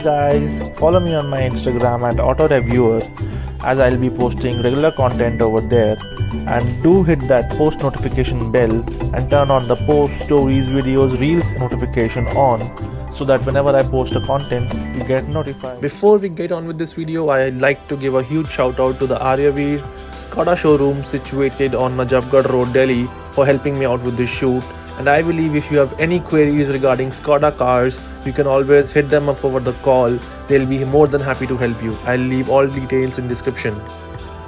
guys, follow me on my Instagram at Auto Reviewer as I'll be posting regular content over there. And do hit that post notification bell and turn on the post, stories, videos, reels notification on so that whenever I post a content, you get notified. Before we get on with this video, I'd like to give a huge shout out to the Aryaveer Skoda showroom situated on Najafgarh Road, Delhi for helping me out with this shoot. And I believe if you have any queries regarding Skoda cars, you can always hit them up over the call. They'll be more than happy to help you. I'll leave all details in description.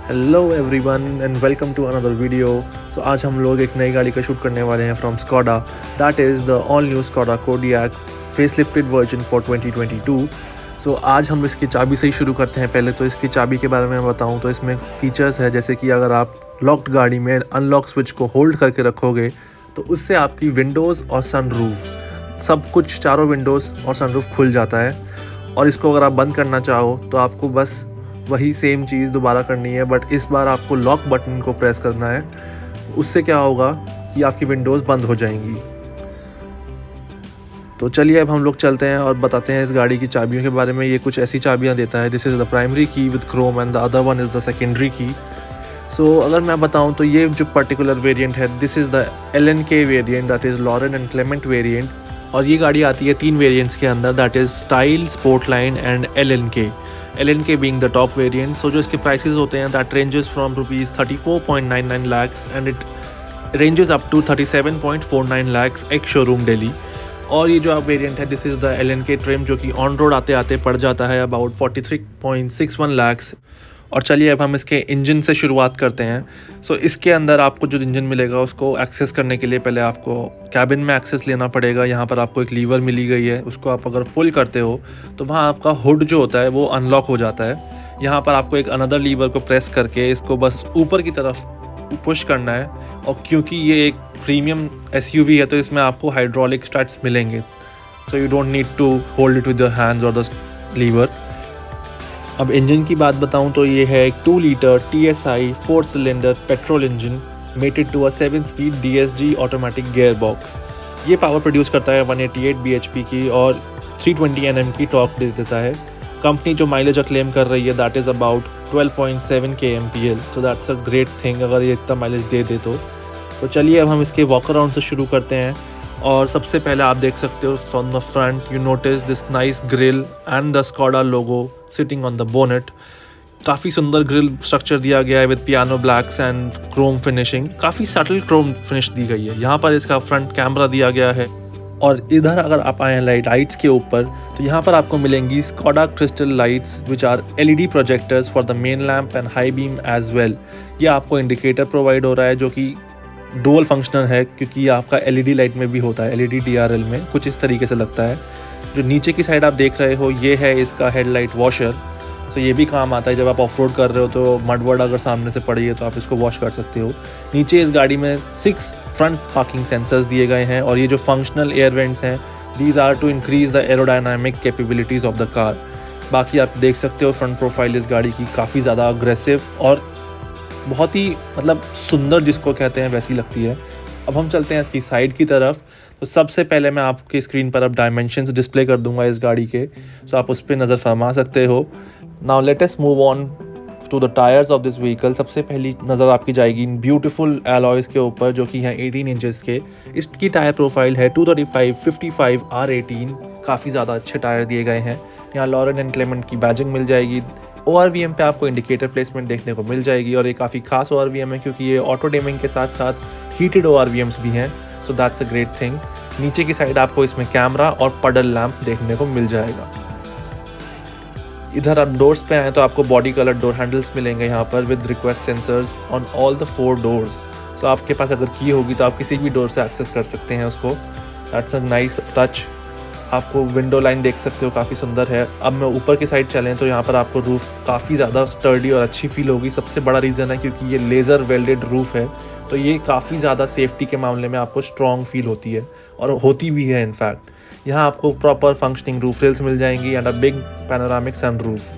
Hello everyone and welcome to another video. So आज हम लोग एक नई गाड़ी का shoot करने वाले हैं from Skoda. That is the all new Skoda Kodiaq facelifted version for 2022. So आज हम इसकी चाबी से ही शुरू करते हैं। पहले तो इसकी चाबी के बारे में बताऊं तो इसमें फीचर्स है जैसे कि अगर आप लॉक्ड गाड़ी में अनलॉक स्विच को होल्ड करके रखोगे तो उससे आपकी विंडोज़ और सनरूफ सब कुछ चारों विंडोज़ और सनरूफ खुल जाता है। और इसको अगर आप बंद करना चाहो तो आपको बस वही सेम चीज़ दोबारा करनी है, बट इस बार आपको लॉक बटन को प्रेस करना है। उससे क्या होगा कि आपकी विंडोज़ बंद हो जाएंगी। तो चलिए अब हम लोग चलते हैं और बताते हैं इस गाड़ी की चाबियों के बारे में। ये कुछ ऐसी चाबियां देता है। This is the primary key with chrome and the other one is the secondary key. So अगर मैं बताऊं तो ये जो पर्टिकुलर वेरिएंट है this is the LNK variant, that is Laurin and Klement variant. और ये गाड़ी आती है 3 वेरिएंट्स के अंदर, that is style, Sportline and LNK being the top variant. So जो इसके प्राइसेस होते हैं that ranges from rupees 34.99 lakhs and it ranges up to 37.49 lakhs ex showroom Delhi. और ये जो आप वेरिएंट है this is the LNK trim जो कि ऑन रोड आते आते पड़ जाता है अबाउट 43.61 lakhs. और चलिए अब हम इसके इंजन से शुरुआत करते हैं। सो इसके अंदर आपको जो इंजन मिलेगा उसको एक्सेस करने के लिए पहले आपको कैबिन में एक्सेस लेना पड़ेगा। यहाँ पर आपको एक लीवर मिली गई है, उसको आप अगर पुल करते हो तो वहाँ आपका हुड जो होता है वो अनलॉक हो जाता है। यहाँ पर आपको एक अनदर लीवर को प्रेस करके इसको बस ऊपर की तरफ पुश करना है। और क्योंकि ये एक प्रीमियम SUV है तो इसमें आपको हाइड्रोलिक स्टार्ट्स मिलेंगे, so you don't need to hold it with your hands और द लीवर। अब इंजन की बात बताऊं तो ये है एक 2 litre TSI 4 cylinder petrol engine mated to a 7 speed DSG automatic gear box. ये पावर प्रोड्यूस करता है 188 bhp की और 320 Nm की टॉर्क दे देता है। कंपनी जो माइलेज क्लेम कर रही है दैट इज़ अबाउट 12.7 kmpl, तो दैट्स अ ग्रेट थिंग अगर ये इतना माइलेज दे दे तो चलिए अब हम इसके वॉक अराउंड से शुरू करते हैं। और सबसे पहले आप देख सकते हो from the front you notice this nice grill and the Skoda logo sitting on the bonnet. काफ़ी सुंदर ग्रिल स्ट्रक्चर दिया गया है with piano blacks and Chrome finishing. काफ़ी सटल क्रोम फिनिश दी गई है। यहाँ पर इसका फ्रंट कैमरा दिया गया है। और इधर अगर आप आए हैं लाइट्स के ऊपर तो यहाँ पर आपको मिलेंगी Skoda crystal lights which are LED projectors for the main lamp and high beam as well. ये आपको इंडिकेटर प्रोवाइड हो रहा है जो कि डुअल फंक्शनल है क्योंकि ये आपका LED लाइट में भी होता है, LED DRL में कुछ इस तरीके से लगता है। जो नीचे की साइड आप देख रहे हो ये है इसका हेडलाइट वॉशर। तो ये भी काम आता है जब आप ऑफ रोड कर रहे हो तो मड वर्ड अगर सामने से पड़ी है तो आप इसको वॉश कर सकते हो। नीचे इस गाड़ी में 6 फ्रंट पार्किंग सेंसर्स दिए गए हैं और ये जो फंक्शनल एयर वेंट्स हैं these are to increase the aerodynamic capabilities of the car. बाकी आप देख सकते हो फ्रंट प्रोफाइल इस गाड़ी की काफ़ी ज़्यादा अग्रेसिव और बहुत ही मतलब सुंदर जिसको कहते हैं वैसी लगती है। अब हम चलते हैं इसकी साइड की तरफ। तो सबसे पहले मैं आपके स्क्रीन पर अब डायमेंशंस डिस्प्ले कर दूंगा इस गाड़ी के, तो आप उस पर नज़र फरमा सकते हो। Now let us move on to the tyres of this vehicle. सबसे पहली नज़र आपकी जाएगी ब्यूटीफुल एलॉयज़ के ऊपर जो कि हैं 18 इंचेस के। इसकी टायर प्रोफाइल है 235 55 R18। काफ़ी ज़्यादा अच्छे टायर दिए गए हैं। यहाँ लॉरेन एंड क्लेमेंट की बैजिंग मिल जाएगी। ORVM पे आपको इंडिकेटर प्लेसमेंट देखने को मिल जाएगी और ये काफ़ी खास ORVM है क्योंकि ये ऑटो डिमिंग के साथ साथ हीटेड ORVMs भी हैं, सो दैट्स अ ग्रेट थिंग। नीचे की साइड आपको इसमें कैमरा और पडल लैंप देखने को मिल जाएगा। इधर आप डोर्स पे आए तो आपको बॉडी कलर डोर हैंडल्स मिलेंगे यहाँ पर with request sensors on all the 4 doors. तो आपके पास अगर की होगी तो आप किसी भी डोर से एक्सेस कर सकते हैं उसको। That's a nice touch. आपको विंडो लाइन देख सकते हो काफ़ी सुंदर है। अब मैं ऊपर की साइड चलें तो यहाँ पर आपको रूफ़ काफ़ी ज़्यादा स्टर्डी और अच्छी फील होगी। सबसे बड़ा रीज़न है क्योंकि ये लेज़र वेल्डेड रूफ़ है तो ये काफ़ी ज़्यादा सेफ्टी के मामले में आपको स्ट्रॉन्ग फील होती है और होती भी है इनफैक्ट। यहाँ आपको प्रॉपर फंक्शनिंग रूफ रेल्स मिल जाएंगी and a big panoramic sun roof.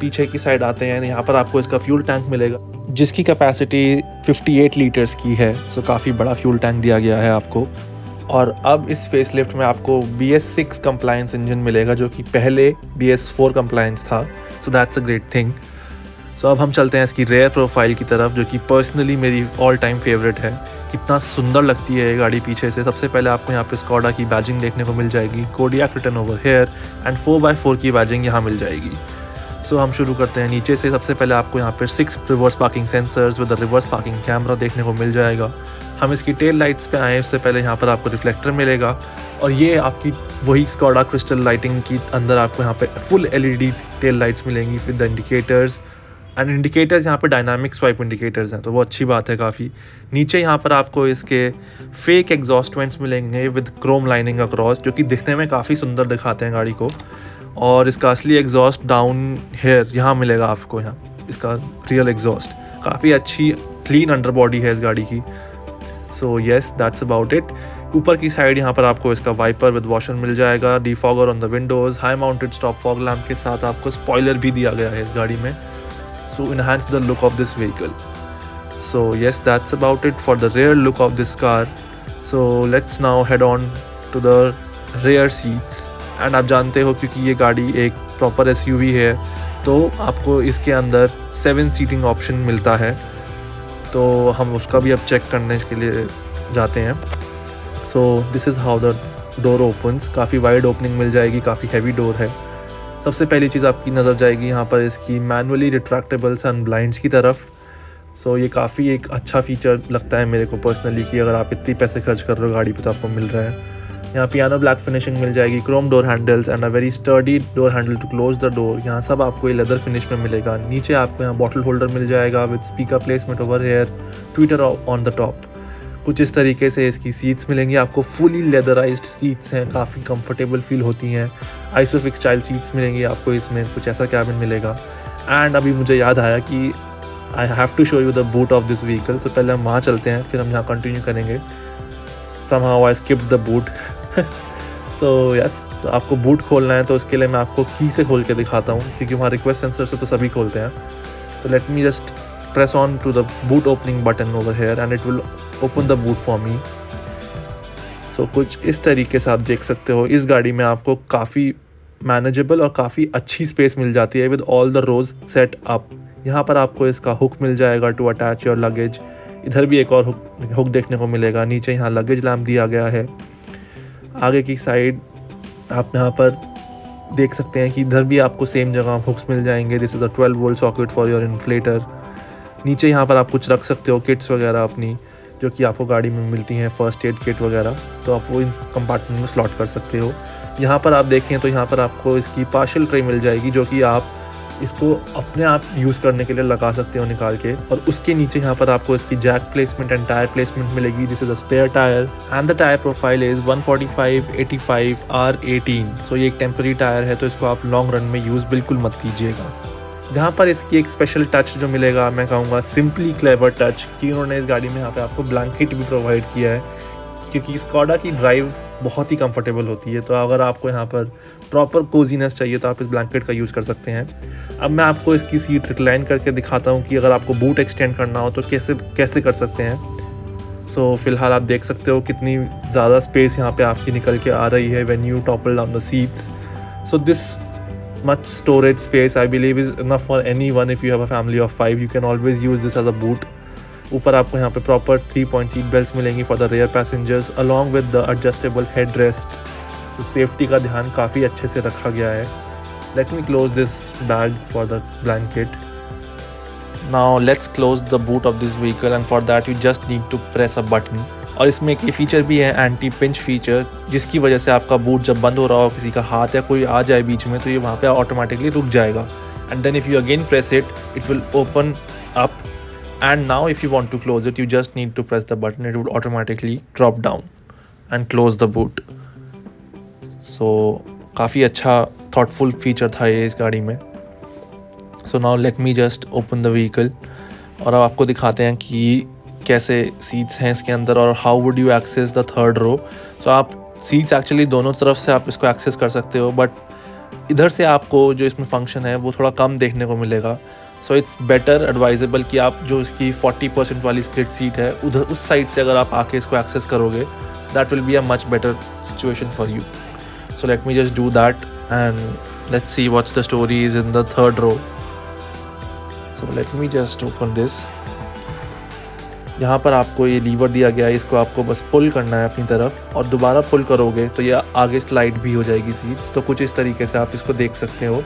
पीछे की साइड आते हैं, यहाँ पर आपको इसका फ्यूल टैंक मिलेगा जिसकी कैपेसिटी 58 लीटर्स की है। सो काफ़ी बड़ा फ्यूल टैंक दिया गया है आपको। और अब इस फेसलिफ्ट में आपको BS6 कंप्लायंस इंजन मिलेगा, जो कि पहले BS4 कंप्लायंस था। So that's a great thing. So अब हम चलते हैं इसकी रेयर प्रोफाइल की तरफ, जो कि पर्सनली मेरी ऑल टाइम फेवरेट है। कितना सुंदर लगती है ये गाड़ी पीछे से। सबसे पहले आपको यहाँ पे स्कोडा की बैजिंग देखने को मिल जाएगी, Kodiaq written over here and 4x4 की बैजिंग यहाँ मिल जाएगी। सो हम शुरू करते हैं नीचे से। सबसे पहले आपको यहाँ पे 6 reverse parking sensors with reverse parking camera देखने को मिल जाएगा। हम इसकी टेल लाइट्स पे आए उससे पहले यहाँ पर आपको रिफ्लेक्टर मिलेगा, और ये आपकी वही स्कोडा क्रिस्टल लाइटिंग की अंदर आपको यहाँ पे फुल LED टेल लाइट्स मिलेंगी with the indicators. And indicators यहाँ पे डायनामिक स्वाइप इंडिकेटर्स हैं, तो वो अच्छी बात है काफ़ी। नीचे यहाँ पर आपको इसके फेक एग्जॉस्ट वेंट्स मिलेंगे विद क्रोम लाइनिंग अक्रॉस, जो कि दिखने में काफ़ी सुंदर दिखाते हैं गाड़ी को। और इसका असली एग्जॉस्ट डाउन हेयर यहाँ मिलेगा आपको, यहाँ इसका रियल एग्जॉस्ट। काफ़ी अच्छी क्लीन अंडर बॉडी है इस गाड़ी की। सो येस, दैट्स अबाउट इट। ऊपर की साइड यहाँ पर आपको इसका वाइपर विद वॉशर मिल जाएगा, defogger on the Windows, high mounted stop fog lamp के साथ आपको स्पॉइलर भी दिया गया है इस गाड़ी में, so enhance the look of this vehicle. So yes, that's about it for the rear look of this car. So let's now head on to the rear seats. And आप जानते हो क्योंकि ये गाड़ी एक प्रॉपर SUV है, तो आपको इसके अंदर 7 सीटिंग ऑप्शन मिलता है। तो हम उसका भी अब चेक करने के लिए जाते हैं। So this is how the door opens. काफ़ी वाइड ओपनिंग मिल जाएगी, काफ़ी हैवी डोर है। सबसे पहली चीज़ आपकी नज़र जाएगी यहाँ पर इसकी मैनुअली रिट्रैक्टेबल सन ब्लाइंड्स की तरफ। सो ये काफ़ी एक अच्छा फीचर लगता है मेरे को पर्सनली, कि अगर आप इतनी पैसे खर्च कर रहे हो गाड़ी पे तो आपको मिल रहा है। यहाँ पियानो ब्लैक फिनिशिंग मिल जाएगी, chrome door handles and a very sturdy door handle to close the door. यहाँ सब आपको ये लेदर फिनिश में मिलेगा। नीचे आपको यहाँ बॉटल होल्डर मिल जाएगा with speaker placement over here, Twitter on the top. कुछ इस तरीके से इसकी सीट्स मिलेंगी आपको, फुली लेदराइज्ड सीट्स हैं, काफ़ी कंफर्टेबल फील होती हैं। आइसोफिक्स स्टाइल सीट्स मिलेंगी आपको इसमें, कुछ ऐसा कैबिन मिलेगा। एंड अभी मुझे याद आया कि I have to show you the boot of this vehicle. तो पहले हम वहाँ चलते हैं, फिर हम यहाँ कंटिन्यू करेंगे। Somehow I skipped the boot. So yes, आपको बूट खोलना है तो उसके लिए मैं आपको की से खोल के दिखाता हूँ, क्योंकि वहाँ रिक्वेस्ट सेंसर से तो सभी खोलते हैं। So let me just press on to the boot opening button over here and it will open the boot for me. So कुछ इस तरीके से आप देख सकते हो। इस गाड़ी में आपको काफ़ी मैनेजेबल और काफ़ी अच्छी स्पेस मिल जाती है with all the rows set up. यहाँ पर आपको इसका हुक मिल जाएगा टू अटैच योर लगेज। इधर भी एक और हुक देखने को मिलेगा। नीचे यहाँ लगेज लैम्प दिया गया है। आगे की साइड आप यहाँ पर देख सकते हैं कि इधर भी आपको सेम जगह हुक्स मिल जाएंगे। This is a 12 volt socket for your inflator. नीचे यहाँ पर आप कुछ रख सकते हो किट्स वगैरह अपनी, जो कि आपको गाड़ी में मिलती हैं, फर्स्ट एड किट वगैरह, तो आप वो इन कंपार्टमेंट में स्लॉट कर सकते हो। यहाँ पर आप देखें तो यहाँ पर आपको इसकी पार्शियल ट्रे मिल जाएगी, जो कि आप इसको अपने आप यूज़ करने के लिए लगा सकते हो निकाल के। और उसके नीचे यहाँ पर आपको इसकी jack placement and tyre placement मिलेगी। This is a spare tyre and the tyre profile is 145/85 R18। So ये एक टेम्पररी टायर है, तो इसको आप लॉन्ग रन में यूज़ बिल्कुल मत कीजिएगा। जहाँ पर इसकी एक स्पेशल टच जो मिलेगा, मैं कहूँगा सिंपली क्लेवर टच, कि उन्होंने इस गाड़ी में यहाँ पे आपको ब्लैंकेट भी प्रोवाइड किया है, क्योंकि स्कोडा की ड्राइव बहुत ही कंफर्टेबल होती है। तो अगर आपको यहाँ पर प्रॉपर कोजीनेस चाहिए तो आप इस ब्लैंकेट का यूज़ कर सकते हैं। अब मैं आपको इसकी सीट रिक्लाइन करके दिखाता हूँ कि अगर आपको बूट एक्सटेंड करना हो तो कैसे कर सकते हैं। सो फिलहाल आप देख सकते हो कितनी ज़्यादा स्पेस यहाँ पे आपकी निकल के आ रही है when you topple down the seats. So this much storage space I believe is enough for anyone. If you have a family of 5, you can always use this as a boot. ऊपर आपको यहाँ पे proper 3-point seat belts मिलेंगी for the rear passengers along with the adjustable head rest. तो safety का ध्यान काफ़ी अच्छे से रखा गया है। Let me close this bag for the blanket. Now let's close the boot of this vehicle and for that you just need to press a button. और इसमें एक ये फीचर भी है, एंटी पिंच फीचर, जिसकी वजह से आपका बूट जब बंद हो रहा हो, किसी का हाथ या कोई आ जाए बीच में, तो ये वहाँ पे ऑटोमेटिकली रुक जाएगा। And then if you again press it, it will open up. And now if you want to close it, you just need to press the button, it would automatically drop down and close the boot. So काफ़ी अच्छा thoughtful feature था ये इस गाड़ी में। So now let me just open the vehicle और अब आपको दिखाते हैं कि कैसे सीट्स हैं इसके अंदर और how would you access the third row. So आप सीट्स एक्चुअली दोनों तरफ से आप इसको एक्सेस कर सकते हो, बट इधर से आपको जो इसमें फंक्शन है वो थोड़ा कम देखने को मिलेगा। सो इट्स बेटर एडवाइजेबल कि आप जो इसकी 40% वाली स्प्लिट सीट है उधर उस साइड से अगर आप आके इसको एक्सेस करोगे that will be a much better situation for you. So let me just do that and let's see what's the story is in the third row. So let me just open this. यहाँ पर आपको ये liver दिया गया है, इसको आपको बस पुल करना है अपनी तरफ और दोबारा पुल करोगे तो ये आगे स्लाइड भी हो जाएगी सीट्स। तो कुछ इस तरीके से आप इसको देख सकते हो।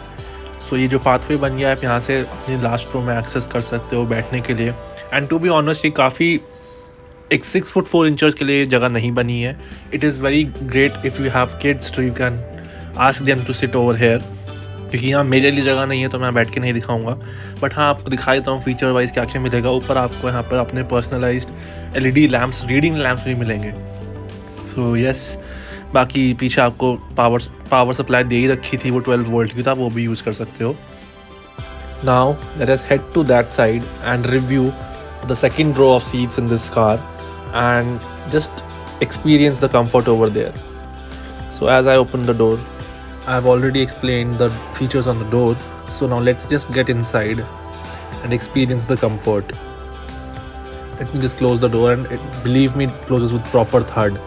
सो ये जो पाथवे बन गया है आप यहाँ से अपनी लास्ट रो में एक्सेस कर सकते हो बैठने के लिए। एंड टू बी ऑनेस्ट ये काफ़ी एक 6 फुट 4 इंचेस के लिए जगह नहीं बनी है। It is very great if you have kids तो you can ask them to sit over here, क्योंकि यहाँ मेरे लिए जगह नहीं है तो मैं बैठ के नहीं दिखाऊंगा। बट हाँ आपको दिखा देता हूँ फीचर वाइज क्या क्या मिलेगा। ऊपर आपको यहाँ पर अपने personalised LED lamps, reading lamps भी मिलेंगे। सो यस, बाकी पीछे आपको पावर सप्लाई दे ही रखी थी, वो 12 वोल्ट की था, वो भी यूज़ कर सकते हो। Now let us head to that side and review the second row of seats in this car and just experience the comfort over there. So as I open the door, I've already explained the features on the door, so now let's just get inside and experience the comfort. Let me just close the door and believe me, it closes with proper thud.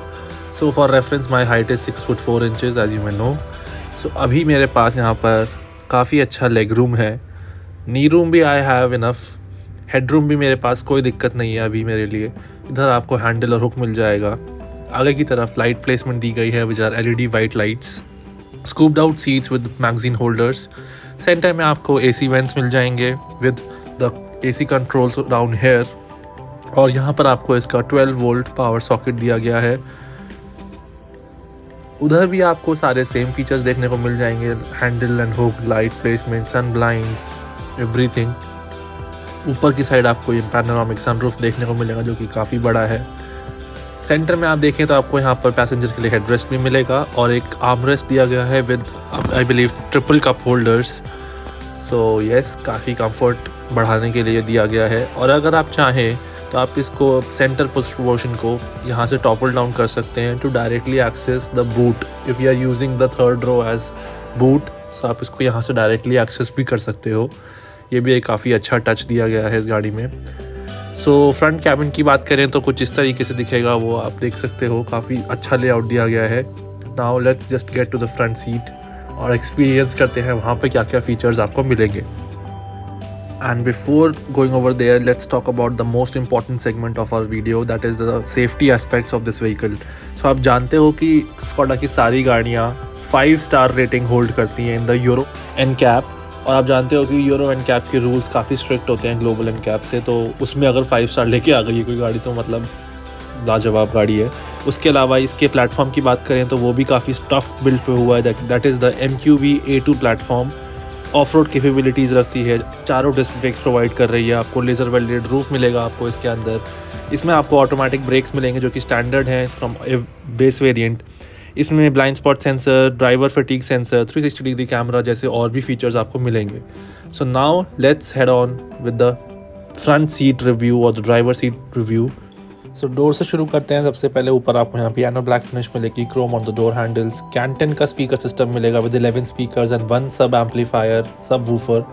So for reference my height is 6 foot 4 inches as you may know. So अभी मेरे पास यहाँ पर काफ़ी अच्छा leg room है, नी room भी I have enough, headroom भी मेरे पास कोई दिक्कत नहीं है अभी मेरे लिए। इधर आपको हैंडल और हुक मिल जाएगा। आगे की तरफ लाइट प्लेसमेंट दी गई है which are LED white lights, scooped out seats with magazine holders. Centre में आपको AC वेंट्स मिल जाएंगे with the AC controls down here, और यहाँ पर आपको इसका 12 वोल्ट पावर सॉकेट दिया गया है। उधर भी आपको सारे सेम फीचर्स देखने को मिल जाएंगे, handle and hook, light placement, sun blinds, everything. ऊपर की साइड आपको ये पैनोरामिक सनरूफ देखने को मिलेगा जो कि काफ़ी बड़ा है। सेंटर में आप देखें तो आपको यहाँ पर पैसेंजर के लिए हेडरेस्ट भी मिलेगा और एक आर्मरेस्ट दिया गया है with I believe triple cup holders. So yes, काफ़ी कंफर्ट बढ़ाने के लिए दिया गया है। और अगर आप चाहें तो आप इसको सेंटर पोर्शन को यहाँ से टॉपल डाउन कर सकते हैं to directly access the boot. If you are using the third row as boot, so आप इसको यहाँ से डायरेक्टली एक्सेस भी कर सकते हो। ये भी एक काफ़ी अच्छा टच दिया गया है इस गाड़ी में। सो फ्रंट कैबिन की बात करें तो कुछ इस तरीके से दिखेगा, वो आप देख सकते हो, काफ़ी अच्छा लेआउट दिया गया है। Now let's just get to the front seat और एक्सपीरियंस करते हैं वहाँ पे क्या क्या फीचर्स आपको मिलेंगे। And before going over there let's talk about the most important segment of our video, that is the safety aspects of this vehicle. So आप जानते हो कि स्कोडा की सारी गाड़ियाँ 5 स्टार रेटिंग होल्ड करती हैं इन द यूरो NCAP, और आप जानते हो कि यूरो NCAP के रूल्स काफ़ी स्ट्रिक्ट होते हैं ग्लोबल NCAP से, तो उसमें अगर 5 स्टार लेके आ गई है कोई गाड़ी तो मतलब लाजवाब गाड़ी है। उसके अलावा इसके प्लेटफॉर्म की बात करें तो वो भी काफ़ी टफ बिल्ड पे हुआ है, that is the MQB A2 platform. Of road capabilities रखती है, चारों डिस्क ब्रेक्स प्रोवाइड कर रही है, आपको लेज़र वेल्डेड रूफ मिलेगा आपको इसके अंदर। इसमें आपको ऑटोमेटिक ब्रेक्स मिलेंगे जो कि स्टैंडर्ड हैं फ्रॉम बेस वेरिएंट। इसमें blind spot sensor, driver fatigue sensor, 360 degree camera जैसे और भी फीचर्स आपको मिलेंगे। So now let's head on with the front seat review और the driver seat review. So door से शुरू करते हैं। सबसे पहले ऊपर आपको यहाँ पियानो ब्लैक फिनिश मिलेगी, chrome on the door handles, Canton का स्पीकर सिस्टम मिलेगा with 11 speakers and 1 sub amplifier, सब वूफर।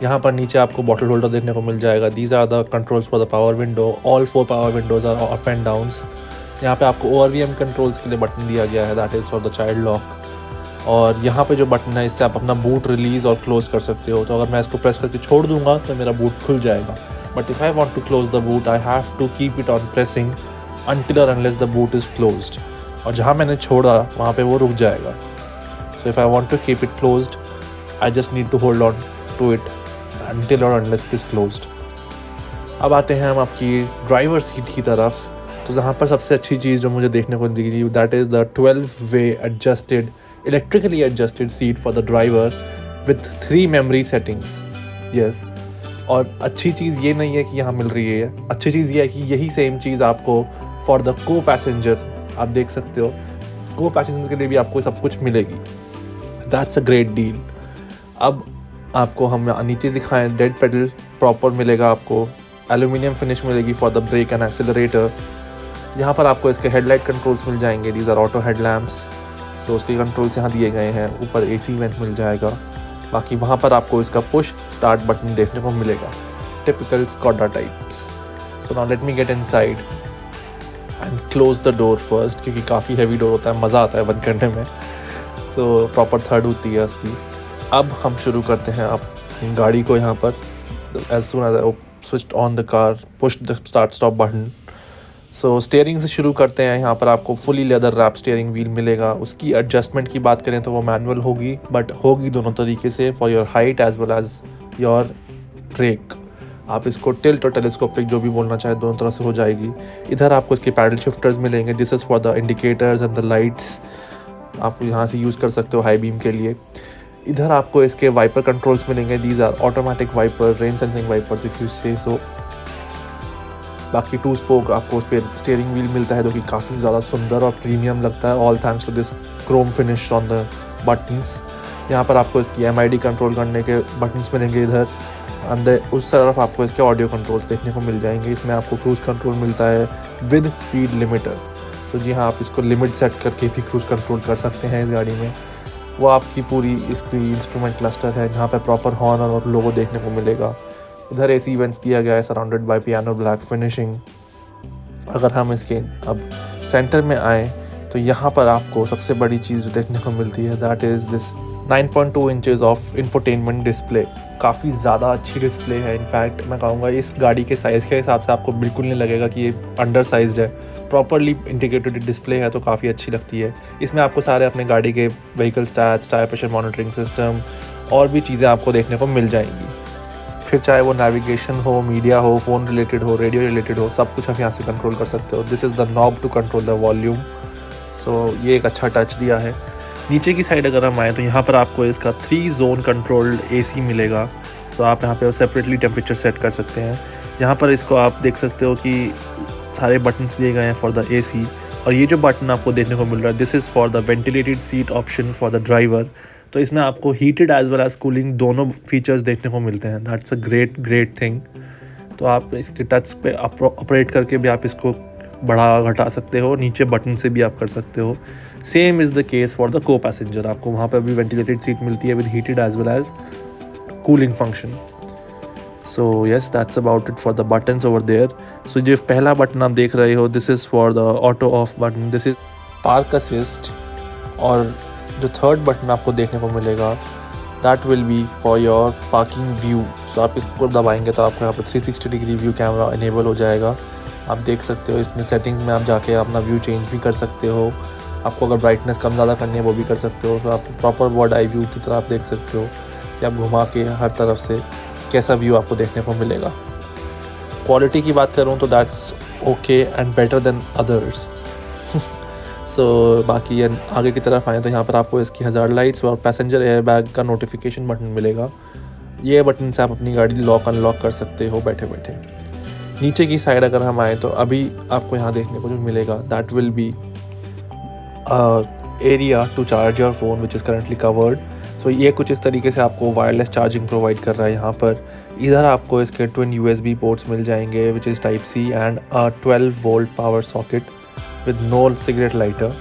यहाँ पर नीचे आपको बॉटल होल्डर देखने को मिल जाएगा। These are the controls for the power window, all 4 power windows are up and downs. यहाँ पे आपको ORVM कंट्रोल्स के लिए बटन दिया गया है, that is for the child lock. और यहाँ पे जो बटन है इससे आप अपना बूट रिलीज़ और क्लोज़ कर सकते हो। तो अगर मैं इसको प्रेस करके छोड़ दूंगा तो मेरा बूट खुल जाएगा, but if I want to close the boot I have to keep it on pressing until or unless the boot is closed, और जहाँ मैंने छोड़ा वहाँ पे वो रुक जाएगा। So if I want to keep it closed, I just need to hold on to it until or unless it is closed. अब आते हैं हम आपकी ड्राइवर सीट की तरफ। तो जहाँ पर सबसे अच्छी चीज़ जो मुझे देखने को दिखी that is the 12-way adjusted electrically adjusted seat for the driver with 3 memory settings. Yes. और अच्छी चीज़ ये नहीं है कि यहाँ मिल रही है, अच्छी चीज़ ये है कि यही सेम चीज़ आपको फॉर द को पैसेंजर आप देख सकते हो, को पैसेंजर के लिए भी आपको सब कुछ मिलेगी। That's a great deal. अब आपको हम नीचे दिखाएं, डेड पेडल प्रॉपर मिलेगा आपको, एल्यूमिनियम फिनिश मिलेगी for the brake and accelerator. यहाँ पर आपको इसके हेडलाइट कंट्रोल्स मिल जाएंगे, these are auto headlamps, so उसके कंट्रोल्स यहाँ दिए गए हैं। ऊपर AC वेंट मिल जाएगा। बाकी वहाँ पर आपको इसका पुश स्टार्ट बटन देखने को मिलेगा, typical Skoda types. So now let me get inside. And close the door first, क्योंकि काफ़ी हैवी डोर होता है, मज़ा आता है बंद करने में। सो प्रॉपर थर्ड होती है उसकी। अब हम शुरू करते हैं अपनी गाड़ी को यहाँ पर। As soon as I switched on the car, push the start stop button. So steering से शुरू करते हैं। यहाँ पर आपको fully leather wrap steering wheel मिलेगा। उसकी एडजस्टमेंट की बात करें तो वो मैनुअल होगी, बट होगी दोनों तरीके से, for your height as well as your brake. आप इसको टिल्ट और टेलीस्कोपिक जो भी बोलना चाहे दोनों तरह से हो जाएगी। इधर आपको इसके पैडल शिफ्टर्स मिलेंगे। This is for the indicators and the lights, आप यहाँ से यूज़ कर सकते हो हाई बीम के लिए। इधर आपको इसके वाइपर कंट्रोल्स मिलेंगे। These are automatic wiper, rain sensing wipers if you say so. बाकी 2 स्पोक आपको उस पर स्टीयरिंग व्हील मिलता है, जो कि काफ़ी ज़्यादा सुंदर और प्रीमियम लगता है, all thanks to this chrome finish on the buttons. यहाँ पर आपको इसकी MID कंट्रोल करने के बटन्स मिलेंगे। इधर अंदर उस तरफ आपको इसके ऑडियो कंट्रोल्स देखने को मिल जाएंगे। इसमें आपको क्रूज़ कंट्रोल मिलता है विद स्पीड लिमिटर। तो जी हाँ, आप इसको लिमिट सेट करके भी क्रूज़ कंट्रोल कर सकते हैं इस गाड़ी में। वो आपकी पूरी इसकी इंस्ट्रूमेंट क्लस्टर है, जहाँ पे प्रॉपर हॉर्न और लोगो देखने को मिलेगा। इधर AC इवेंट्स दिया गया है surrounded by piano black finishing. अगर हम इसके अब सेंटर में आए तो यहाँ पर आपको सबसे बड़ी चीज़ जो देखने को मिलती है, that is this 9.2 inches of infotainment display. काफ़ी ज़्यादा अच्छी डिस्प्ले है। इनफैक्ट मैं कहूँगा इस गाड़ी के साइज़ के हिसाब से आपको बिल्कुल नहीं लगेगा कि ये अंडर साइज्ड है। प्रॉपरली इंटीग्रेटेड डिस्प्ले है, तो काफ़ी अच्छी लगती है। इसमें आपको सारे अपने गाड़ी के vehicle stats, tyre pressure monitoring system और भी चीज़ें आपको देखने को मिल जाएंगी। फिर चाहे वो नेविगेशन हो, मीडिया हो, फ़ोन रिलेटेड हो, रेडियो रिलेटेड हो, सब कुछ आप यहाँ से कंट्रोल कर सकते हो। This is the knob to control the volume. So ये एक अच्छा टच दिया है। नीचे की साइड अगर हम आएँ तो यहाँ पर आपको इसका 3 जोन कंट्रोल्ड AC मिलेगा। सो आप यहाँ पे सेपरेटली टेम्परेचर सेट कर सकते हैं। यहाँ पर इसको आप देख सकते हो कि सारे बटन्स दिए गए हैं फॉर द AC। और ये जो बटन आपको देखने को मिल रहा है, this is for the ventilated seat option for the driver. तो इसमें आपको heated as well as cooling दोनों फीचर्स देखने को मिलते हैं। That's a great thing. तो आप इसके टच पे ऑपरेट करके भी आप इसको बढ़ा घटा सकते हो, नीचे बटन से भी आप कर सकते हो। Same is the case for the co passenger. आपको वहाँ पर भी वेंटिलेटेड सीट मिलती है with heated as well as cooling function. So yes, that's about it for the buttons over there. So जो पहला बटन आप देख रहे हो, this is for the auto off button, this is park assist. और जो थर्ड बटन आपको देखने को मिलेगा, that will be for your parking view. तो आप इसको दबाएंगे तो आपको यहाँ पर 360 डिग्री व्यू कैमरा इनेबल हो जाएगा। आप देख सकते हो इसमें सेटिंग्स में आप जाके अपना व्यू चेंज भी कर सकते हो। आपको अगर ब्राइटनेस कम ज़्यादा करनी है वो भी कर सकते हो। तो आप प्रॉपर बर्ड आई व्यू की तरह आप देख सकते हो कि आप घुमा के हर तरफ से कैसा व्यू आपको देखने को मिलेगा। क्वालिटी की बात करूँ तो that's okay and better than others. So बाकी आगे की तरफ आए तो यहाँ पर आपको इसकी हज़ार्ड लाइट्स और पैसेंजर एयरबैग का नोटिफिकेशन बटन मिलेगा। ये बटन से आप अपनी गाड़ी लॉक अनलॉक कर सकते हो बैठे बैठे। नीचे की साइड अगर हम आए तो अभी आपको यहाँ देखने को जो मिलेगा, that will be area to charge your phone which is currently covered. So ये कुछ इस तरीके से आपको वायरलेस चार्जिंग प्रोवाइड कर रहा है यहाँ पर। इधर आपको इसके ट्विन USB पोर्ट्स मिल जाएंगे which is type C and 12 volt power socket with no cigarette lighter.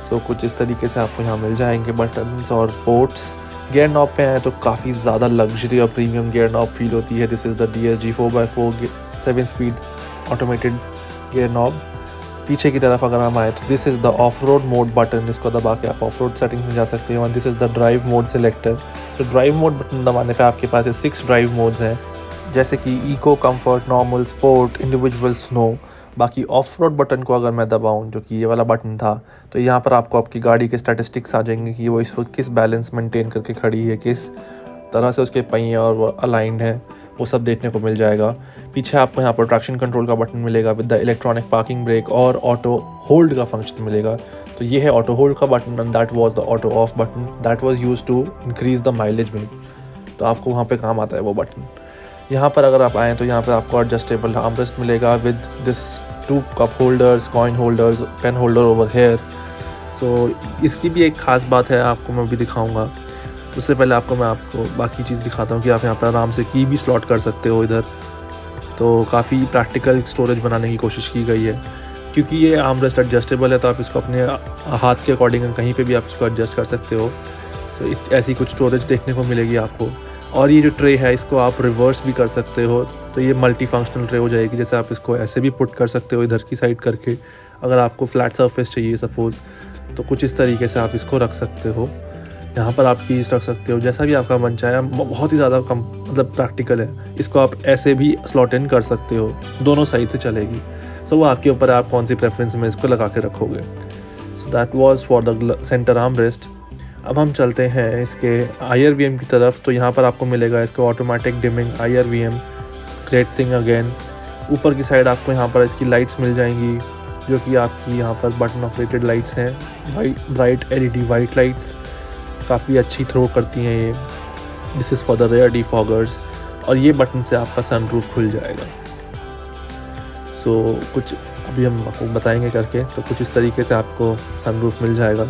So कुछ इस तरीके से आपको यहाँ मिल जाएंगे बटन्स और पोर्ट्स। गियर नॉब पे आए तो काफ़ी ज़्यादा लग्जरी और प्रीमियम गियर नॉब फील होती है। This is the DSG 4x4 7 speed automated gear knob. पीछे की तरफ अगर हम आए तो this is the of road mode button. इसको दबा के आप ऑफ रोड सेटिंग्स में जा सकते हैं। This is the drive mode selector. So drive mode button दबाने पे आपके पास 6 ड्राइव मोड्स हैं, जैसे कि eco, comfort, normal, sport, individual, snow. बाकी ऑफ रोड बटन को अगर मैं दबाऊँ, जो कि ये वाला बटन था, तो यहाँ पर आपको आपकी गाड़ी के स्टैटिस्टिक्स आ जाएंगे कि वो इस वक्त किस बैलेंस मेंटेन करके खड़ी है, किस तरह से उसके पहिए और वो अलाइंड है, वो सब देखने को मिल जाएगा। पीछे आपको यहाँ पर ट्रैक्शन कंट्रोल का बटन मिलेगा with the electronic parking brake और ऑटो होल्ड का फंक्शन मिलेगा। तो ये है ऑटो होल्ड का button and that was the auto off button that was used to increase the mileage में। तो आपको वहाँ पे काम आता है वो बटन। यहाँ पर अगर आप आएँ तो यहाँ पर आपको एडजस्टेबल आर्मरेस्ट मिलेगा with this 2 cup holders, coin holders, pen holder over here. So इसकी भी एक ख़ास बात है, आपको मैं भी दिखाऊंगा। उससे पहले मैं आपको बाकी चीज़ दिखाता हूँ कि आप यहाँ पर आराम से की भी स्लॉट कर सकते हो इधर। तो काफ़ी प्रैक्टिकल स्टोरेज बनाने की कोशिश की गई है, क्योंकि ये आर्मरेस्ट एडजस्टेबल है, तो आप इसको अपने हाथ के अकॉर्डिंग कहीं पे भी आप इसको एडजस्ट कर सकते हो। तो ऐसी कुछ स्टोरेज देखने को मिलेगी आपको। और ये जो ट्रे है, इसको आप रिवर्स भी कर सकते हो तो ये मल्टी फंक्शनल ट्रे हो जाएगी। जैसे आप इसको ऐसे भी पुट कर सकते हो इधर की साइड करके, अगर आपको फ्लैट सरफेस चाहिए सपोज़, तो कुछ इस तरीके से आप इसको रख सकते हो। यहाँ पर आप कीज़ रख सकते हो, जैसा भी आपका मन चाहे। बहुत ही ज़्यादा कम मतलब प्रैक्टिकल है। इसको आप ऐसे भी स्लॉट इन कर सकते हो, दोनों साइड से चलेगी। सो वो आपके ऊपर है, आप कौन सी प्रेफरेंस में इसको लगा के रखोगे। So that was for the centre arm rest. अब हम चलते हैं इसके IRVM की तरफ। तो यहाँ पर आपको मिलेगा इसका automatic dimming IRVM, great thing again. ऊपर की साइड आपको यहाँ पर इसकी लाइट्स मिल जाएंगी, जो कि आपकी यहाँ पर बटन ऑपरेटेड लाइट्स हैं, ब्राइट LED वाइट लाइट्स, काफ़ी अच्छी थ्रो करती हैं ये। This is for the rear defoggers. और ये बटन से आपका सनरूफ खुल जाएगा। सो कुछ अभी हम आपको बताएंगे करके, तो कुछ इस तरीके से आपको सनरूफ मिल जाएगा।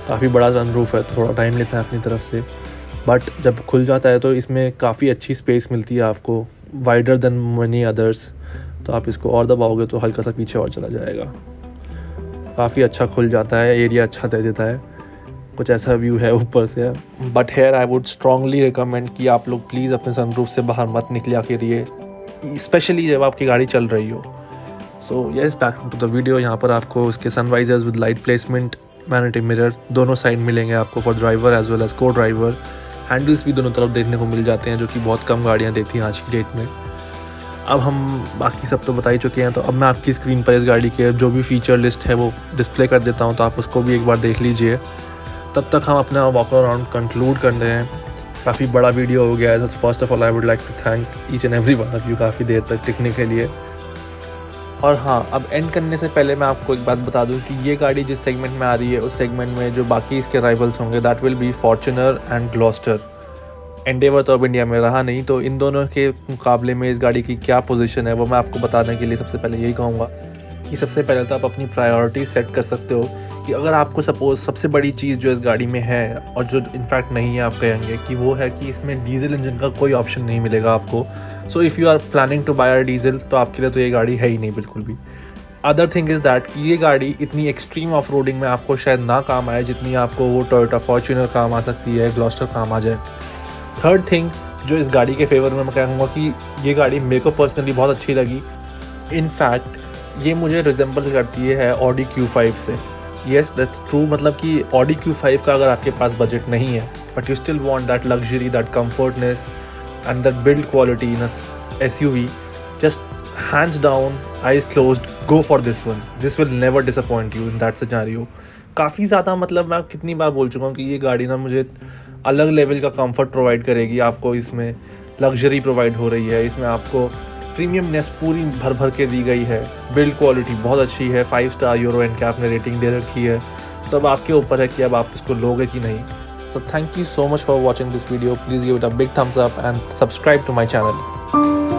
काफ़ी बड़ा सनरूफ है, थोड़ा टाइम लेता है अपनी तरफ से, बट जब खुल जाता है तो इसमें काफ़ी अच्छी स्पेस मिलती है आपको, वाइडर देन मनी अदर्स। तो आप इसको और दबाओगे तो हल्का सा पीछे और चला जाएगा। काफ़ी अच्छा खुल जाता है, एरिया अच्छा दे देता है। कुछ ऐसा व्यू है ऊपर से। But here I would strongly recommend कि आप लोग प्लीज़ अपने सनरूफ से बाहर मत निकलिया करिए, स्पेशली जब आपकी गाड़ी चल रही हो। So yes, back to the video. यहाँ पर आपको इसके sun visors with light placement, vanity mirror दोनों साइड मिलेंगे आपको for driver as well as co driver. Handles भी दोनों तरफ देखने को मिल जाते हैं, जो कि बहुत कम गाड़ियाँ देती हैं आज की डेट में। अब हम बाकी सब तो बता ही चुके हैं, तो अब मैं आपकी स्क्रीन पर इस गाड़ी के जो भी फीचर लिस्ट है वो डिस्प्ले कर देता हूँ, तो आप उसको भी एक बार देख लीजिए। तब तक हम अपना वॉक अराउंड कंक्लूड करते हैं। काफ़ी बड़ा वीडियो हो गया है, तो first of all I would like to thank each and every one of you काफ़ी देर तक टिकने के लिए। और हाँ, अब एंड करने से पहले मैं आपको एक बात बता दूं कि ये गाड़ी जिस सेगमेंट में आ रही है, उस सेगमेंट में जो बाकी इसके राइवल्स होंगे, that will B Fortuner and Gloster. Endeavour तो अब इंडिया में रहा नहीं, तो इन दोनों के मुकाबले में इस गाड़ी की क्या पोजीशन है वो मैं आपको बताने के लिए सबसे पहले यही कहूँगा कि सबसे पहले तो आप अपनी प्रायोरिटी सेट कर सकते हो कि अगर आपको सपोज़ सबसे बड़ी चीज़ जो इस गाड़ी में है, और जो इनफैक्ट नहीं है, आप कहेंगे कि वो है कि इसमें डीजल इंजन का कोई ऑप्शन नहीं मिलेगा आपको। So if you are planning to buy a diesel, तो आपके लिए तो ये गाड़ी है ही नहीं बिल्कुल भी। अदर थिंग इज़ दैट कि ये गाड़ी इतनी एक्सट्रीम ऑफ रोडिंग में आपको शायद ना काम आए जितनी आपको वो टोयोटा फॉर्च्यूनर काम आ सकती है, ग्लॉस्टर काम आ जाए। थर्ड थिंग जो इस गाड़ी के फेवर में मैं कहूँगा कि ये गाड़ी मेरे को पर्सनली बहुत अच्छी लगी। इनफैक्ट ये मुझे रिजेंबल करती है ऑडी Q5 से। Yes, that's true. मतलब कि ऑडी Q5 का अगर आपके पास बजट नहीं है, but you still want that luxury, that comfortness and that build quality in SUV, just hands down, eyes closed, go for this one. This will never disappoint you in that scenario. काफ़ी ज़्यादा, मतलब मैं कितनी बार बोल चुका हूँ कि ये गाड़ी ना मुझे अलग लेवल का कंफर्ट प्रोवाइड करेगी आपको। इसमें लग्जरी प्रोवाइड हो रही है, इसमें आपको प्रीमियमनेस पूरी भर भर के दी गई है, बिल्ड क्वालिटी बहुत अच्छी है, 5 स्टार यूरो NCAP ने रेटिंग दे रखी है। सब आपके ऊपर है कि अब आप इसको लोगे कि नहीं। So thank you so much for watching this video. Please give it a big thumbs up and subscribe to my channel.